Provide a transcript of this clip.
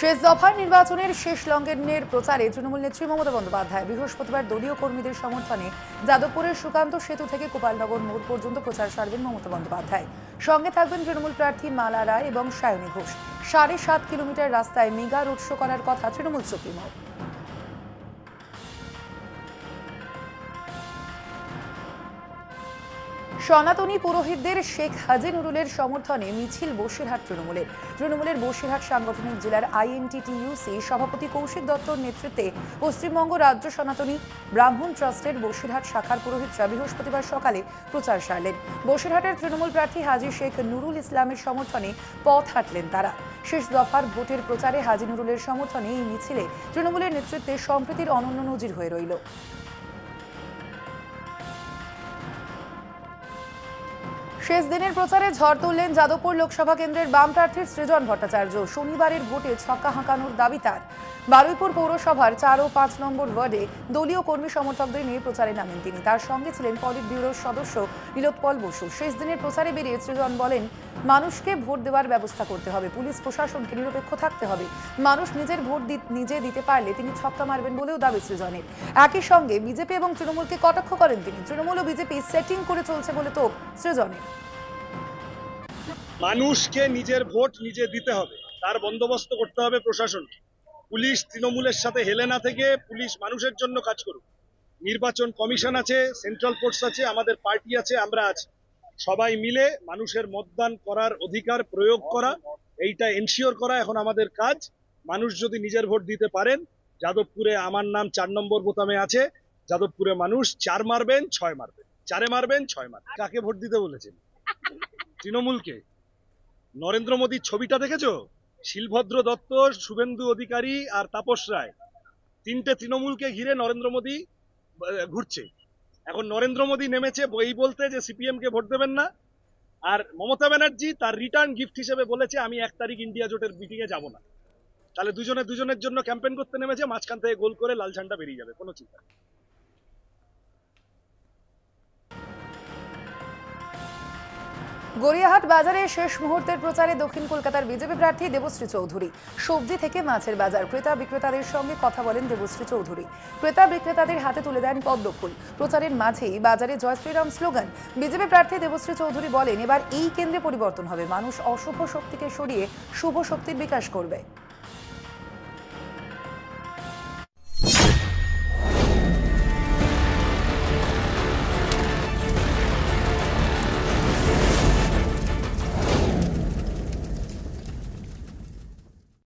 শেষ দফার নির্বাচনের শেষ লগ্নের প্রচারে তৃণমূল নেত্রী মমতা বন্দ্যোপাধ্যায় বৃহস্পতিবার দলীয় কর্মীদের সমর্থনে যাদবপুরের সুকান্ত সেতু থেকে গোপালনগর মোড় পর্যন্ত প্রচার সারবেন মমতা বন্দ্যোপাধ্যায়। সঙ্গে থাকবেন তৃণমূল প্রার্থী মালা রায় এবং সায়নী ঘোষ। ৭.৫ কিলোমিটার রাস্তায় মেগা রোড শো করার কথা তৃণমূল সুপ্রিমোর। সনাতনী পুরোহিতদের শেখ হাজি নুরুলের সমর্থনে মিছিল বসিরহাট তৃণমূলের বসিরহাট সাংগঠনিক জেলার আইএনটিটিইউসি সভাপতি কৌশিক দত্তর নেতৃত্বে পশ্চিমবঙ্গ রাজ্য সনাতনী ব্রাহ্মণ ট্রাস্টের বসিরহাট শাখার পুরোহিতরা বৃহস্পতিবার সকালে প্রচার সারলেন। বসিরহাটের তৃণমূল প্রার্থী হাজি শেখ নুরুল ইসলামের সমর্থনে পথ হাঁটলেন তারা। শেষ দফার ভোটের প্রচারে হাজি নুরুলের সমর্থনে এই মিছিলে তৃণমূলের নেতৃত্বে সম্প্রীতির অনন্য নজির হয়ে রইল। শেষ দিনের প্রচারে ঝড় তুললেন যাদবপুর লোকসভা কেন্দ্রের বাম প্রার্থীর সৃজন ভট্টাচার্য। শনিবারের ভোটে ছক্কা হাঁকানোর দাবি তার। বারুইপুর পৌরসভার ৪ ও ৫ নম্বর ওয়ার্ডে দলীয় কর্মী সমর্থকদের নিয়ে প্রচারে নামেন তিনি। তার সঙ্গে ছিলেন পলিট ব্যুরোর সদস্য নীলোৎপল বসু। শেষ দিনের প্রচারে বেরিয়ে সৃজন বলেন, মানুষকে ভোট দেওয়ার ব্যবস্থা করতে হবে, পুলিশ প্রশাসনকে নিরপেক্ষ থাকতে হবে। মানুষ নিজের ভোট নিজে দিতে পারলে তিনি ছক্কা মারবেন বলেও দাবি সৃজনের। একই সঙ্গে বিজেপি এবং তৃণমূলকে কটাক্ষ করেন তিনি। তৃণমূল ও বিজেপি সেটিং করে চলছে বলে তো সৃজনের। মানুষকে নিজের ভোট নিজে দিতে হবে, তার বন্দোবস্ত করতে হবে প্রশাসনকে। পুলিশ তৃণমূলের সাথে হেলে না থেকে পুলিশ মানুষের জন্য কাজ করুক। নির্বাচন কমিশন আছে, সেন্ট্রাল ফোর্স আছে, আমাদের পার্টি আছে, আমরা আছি। সবাই মিলে মানুষের মতদান করার অধিকার প্রয়োগ করা, এইটা এনশিওর করা এখন আমাদের কাজ। মানুষ যদি নিজের ভোট দিতে পারেন, যাদবপুরে আমার নাম ৪ নম্বর বোতামে আছে, যাদবপুরে মানুষ ৪ মারবেন ৬ মারবেন, ৪-এ মারবেন ৬ মারবেন। কাকে ভোট দিতে বলেছেন? তৃণমূলকে। নরেন্দ্র মোদীর ছবিটা দেখেছো? শিলভদ্র দত্ত, শুভেন্দু অধিকারী আর তাপস রায়, 3টে তৃণমূলকে ঘিরে নরেন্দ্র মোদী ঘুরছে। এখন নরেন্দ্র মোদী নেমেছে এই বলতে যে সিপিএম কে ভোট দেবেন না, আর মমতা ব্যানার্জি তার রিটার্ন গিফট হিসেবে বলেছে আমি 1 তারিখ ইন্ডিয়া জোটের মিটিং এ যাব না। তাহলে দুজনের জন্য ক্যাম্পেইন করতে নেমেছে, মাঝখান থেকে গোল করে লাল ঝান্ডা বেরিয়ে যাবে, কোনো চিন্তা নেই। গড়িয়াহাট বাজারে শেষ মুহূর্তের প্রচারে দক্ষিণ কলকাতার বিজেপি প্রার্থী দেবশ্রী চৌধুরী। সবজি থেকে মাছের বাজার, ক্রেতা বিক্রেতাদের সঙ্গে কথা বলেন দেবশ্রী চৌধুরী। ক্রেতা বিক্রেতাদের হাতে তুলে দেন পদ্মফুল। প্রচারের মাঝেই বাজারে জয় শ্রীরাম স্লোগান। বিজেপি প্রার্থী দেবশ্রী চৌধুরী বলেন, এবার এই কেন্দ্রে পরিবর্তন হবে, মানুষ অশুভ শক্তিকে সরিয়ে শুভ শক্তির বিকাশ করবে।